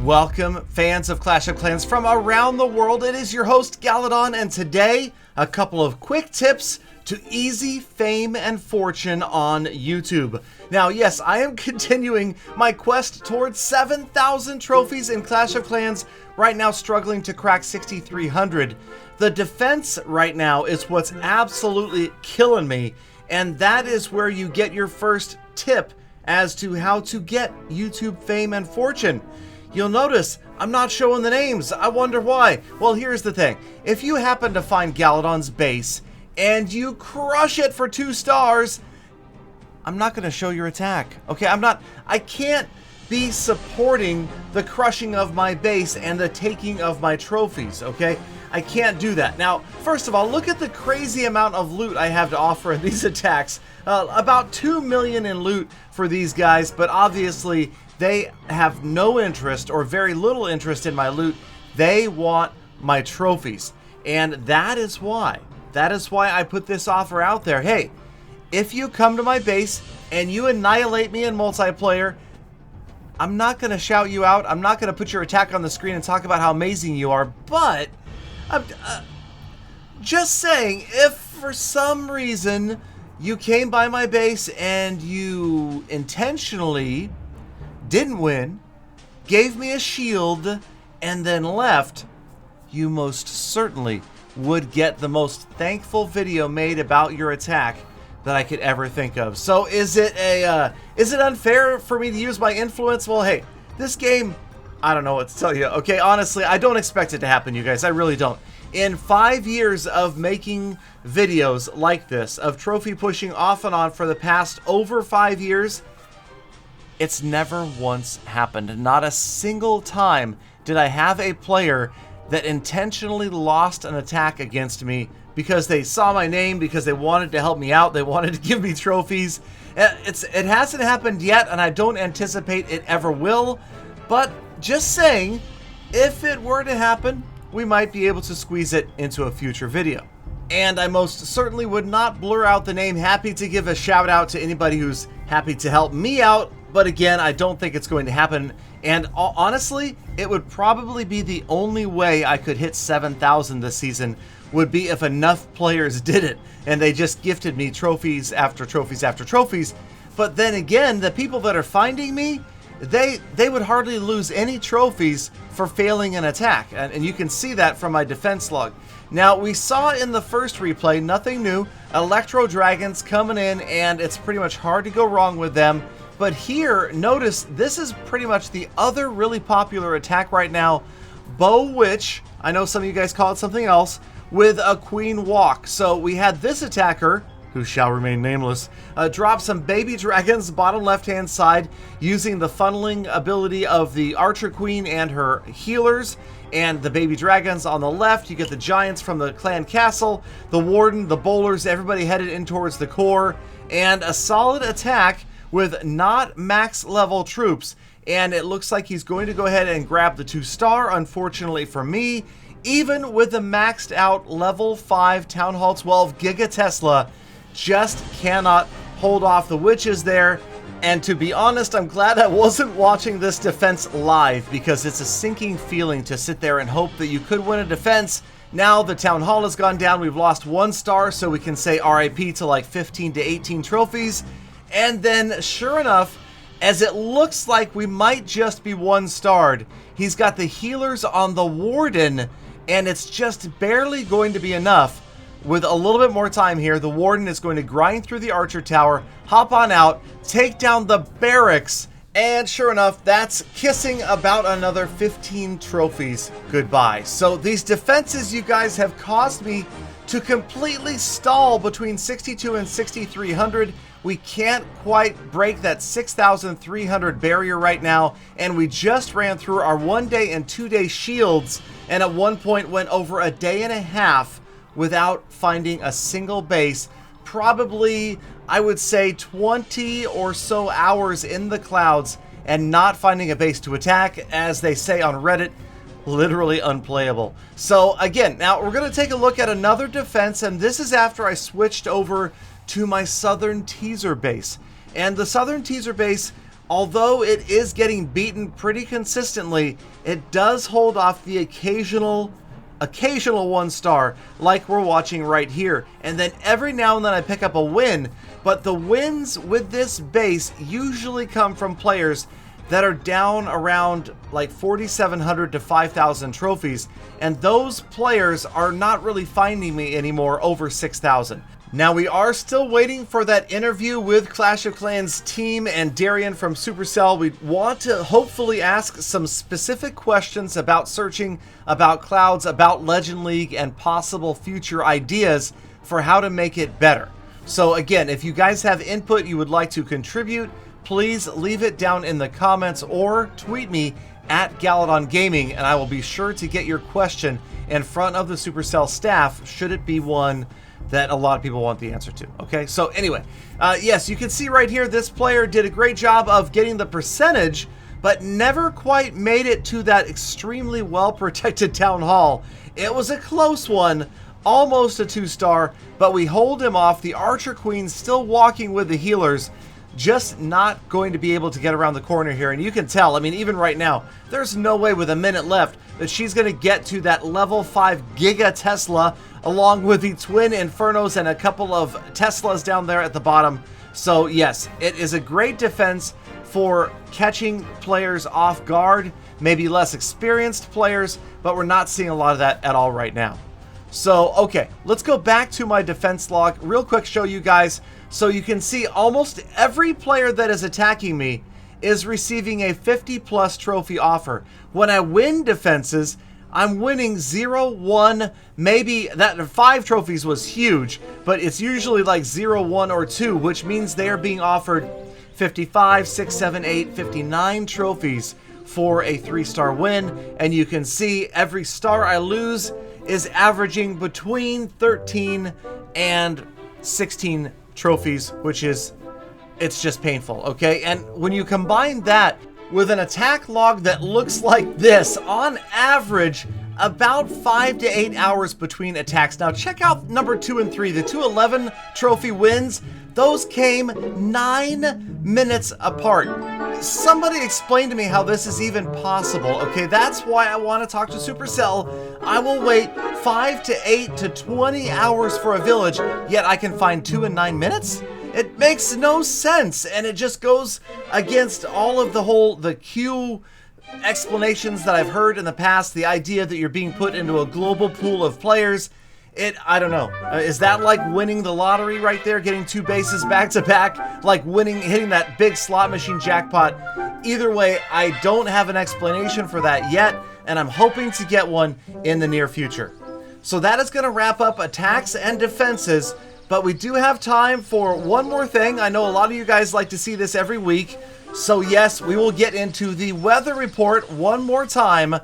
Welcome, fans of Clash of Clans from around the world. It is your host, Galadon, and today, a couple of quick tips to easy fame and fortune on YouTube. Now, yes, I am continuing my quest towards 7,000 trophies in Clash of Clans, right now struggling to crack 6,300. The defense right now is what's absolutely killing me, and that is where you get your first tip as to how to get YouTube fame and fortune. You'll notice I'm not showing the names. I wonder why. Well, here's the thing. If you happen to find Galadon's base and you crush it for 2 stars, I'm not going to show your attack. Okay, I can't be supporting the crushing of my base and the taking of my trophies, okay? I can't do that. Now, first of all, look at the crazy amount of loot I have to offer in these attacks. About 2 million in loot for these guys, but obviously they have no interest or very little interest in my loot. They want my trophies. And that is why I put this offer out there. Hey, if you come to my base and you annihilate me in multiplayer, I'm not going to shout you out. I'm not going to put your attack on the screen and talk about how amazing you are. But I'm just saying, if for some reason you came by my base and you intentionally didn't win, gave me a shield, and then left, you most certainly would get the most thankful video made about your attack that I could ever think of. So is it unfair for me to use my influence? Well, hey, this game, I don't know what to tell you. Okay, honestly, I don't expect it to happen, you guys. I really don't. In 5 years of making videos like this, of trophy pushing off and on for the past over 5 years, it's never once happened. Not a single time did I have a player that intentionally lost an attack against me because they saw my name, because they wanted to help me out, they wanted to give me trophies. It hasn't happened yet, and I don't anticipate it ever will. But just saying, if it were to happen, we might be able to squeeze it into a future video. And I most certainly would not blur out the name. Happy to give a shout out to anybody who's happy to help me out. But again, I don't think it's going to happen. And honestly, it would probably be the only way I could hit 7,000 this season would be if enough players did it and they just gifted me trophies after trophies after trophies. But then again, the people that are finding me, they would hardly lose any trophies for failing an attack. And you can see that from my defense log. Now, we saw in the first replay, nothing new, Electro Dragons coming in, and it's pretty much hard to go wrong with them. But here, notice, this is pretty much the other really popular attack right now, Bow Witch. I know some of you guys call it something else, with a Queen Walk. So we had this attacker, who shall remain nameless, drop some baby dragons bottom left-hand side using the funneling ability of the Archer Queen and her healers, and the baby dragons on the left. You get the giants from the clan castle, the warden, the bowlers, everybody headed in towards the core, and a solid attack with not max level troops. And it looks like he's going to go ahead and grab the 2-star, unfortunately for me. Even with the maxed out level 5 Town Hall 12 Giga Tesla, just cannot hold off the witches there. And to be honest, I'm glad I wasn't watching this defense live, because it's a sinking feeling to sit there and hope that you could win a defense. Now the Town Hall has gone down, we've lost 1 star, so we can say RIP to like 15 to 18 trophies. And then, sure enough, as it looks like we might just be 1-starred, he's got the healers on the warden, and it's just barely going to be enough. With a little bit more time here, the warden is going to grind through the archer tower, hop on out, take down the barracks, and sure enough, that's kissing about another 15 trophies goodbye. So these defenses, you guys, have caused me to completely stall between 62 and 6,300. We can't quite break that 6,300 barrier right now, and we just ran through our 1-day and 2-day shields, and at one point went over a day and a half without finding a single base. Probably, I would say, 20 or so hours in the clouds and not finding a base to attack. As they say on Reddit, literally unplayable. So again, now we're going to take a look at another defense, and this is after I switched over to my Southern Teaser base. And the Southern Teaser base although it is getting beaten pretty consistently, it does hold off the occasional 1-star like we're watching right here. And then every now and then I pick up a win, but the wins with this base usually come from players that are down around like 4,700 to 5,000 trophies, and those players are not really finding me anymore over 6,000. Now, we are still waiting for that interview with Clash of Clans team and Darian from Supercell. We want to hopefully ask some specific questions about searching, about clouds, about Legend League, and possible future ideas for how to make it better. So again, if you guys have input you would like to contribute, please leave it down in the comments or tweet me at Galadon Gaming, and I will be sure to get your question in front of the Supercell staff should it be one that a lot of people want the answer to. Okay, so anyway, yes, you can see right here this player did a great job of getting the percentage, but never quite made it to that extremely well protected town hall. It was a close one, almost a 2-star, but we hold him off. The Archer Queen still walking with the healers, just not going to be able to get around the corner here. And you can tell, I mean, even right now, there's no way with a minute left that she's going to get to that level 5 Giga Tesla, along with the twin Infernos and a couple of Teslas down there at the bottom. So yes, it is a great defense for catching players off guard, maybe less experienced players, but we're not seeing a lot of that at all right now. So, okay, let's go back to my defense log real quick, show you guys. So you can see almost every player that is attacking me is receiving a 50+ trophy offer. When I win defenses, I'm winning 0, 1, maybe that 5 trophies was huge, but it's usually like 0, 1, or 2, which means they are being offered 55, 6, 7, 8, 59 trophies for a 3-star win. And you can see every star I lose is averaging between 13 and 16 trophies, which is, it's just painful, okay? And when you combine that with an attack log that looks like this, on average, about 5 to 8 hours between attacks. Now check out number 2 and 3, the 211 trophy wins. Those came 9 minutes apart. Somebody explain to me how this is even possible. Okay, that's why I want to talk to Supercell. I will wait 5 to 8 to 20 hours for a village, yet I can find 2 in 9 minutes? It makes no sense, and it just goes against all of the queue explanations that I've heard in the past, the idea that you're being put into a global pool of players. I don't know. Is that like winning the lottery right there, getting 2 bases back to back, like hitting that big slot machine jackpot? Either way, I don't have an explanation for that yet, and I'm hoping to get one in the near future. So that is going to wrap up attacks and defenses, but we do have time for one more thing. I know a lot of you guys like to see this every week. So yes, we will get into the weather report one more time,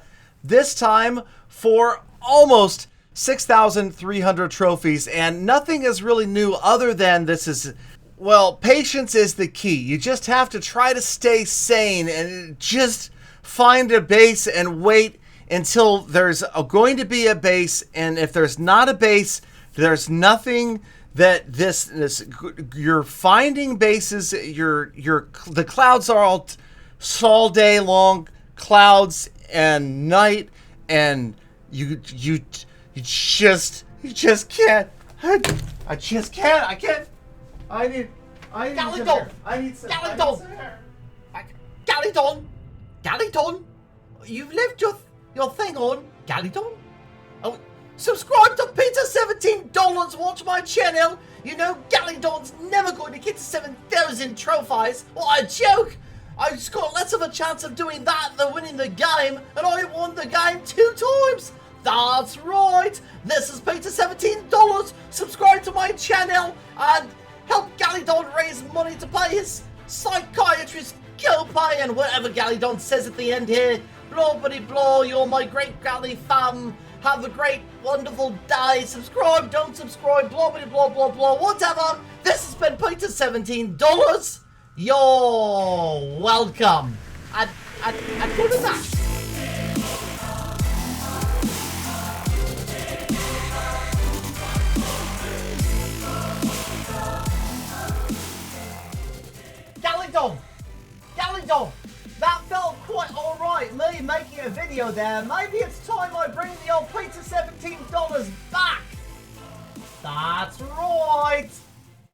this time for almost 6,300 trophies, and nothing is really new other than this is, well, patience is the key. You just have to try to stay sane and just find a base and wait until there's going to be a base, and if there's not a base, there's nothing that you're finding bases. The clouds are all day long clouds and night, and you just can't. I just can't. I can't. I need Galadon! Galadon! You've left your thing on, Galadon? Oh, subscribe to Peter $17, watch my channel. You know Galadon's never going to get to 7,000 trophies. What a joke! I just got less of a chance of doing that than winning the game, and I won the game 2 times. That's right. This is Peter $17. Subscribe to my channel and help Galadon raise money to pay his psychiatrist copay and whatever Galadon says at the end here. Blah blah blah. You're my great Gally fam. Have a great, wonderful day. Subscribe, don't subscribe, blah blah blah blah blah. Whatever. This has been Peter $17. You're welcome. And good as that. Galadon! Galadon, that felt quite alright, me making a video there. Maybe it's time I bring the old Peter $17 back. That's right.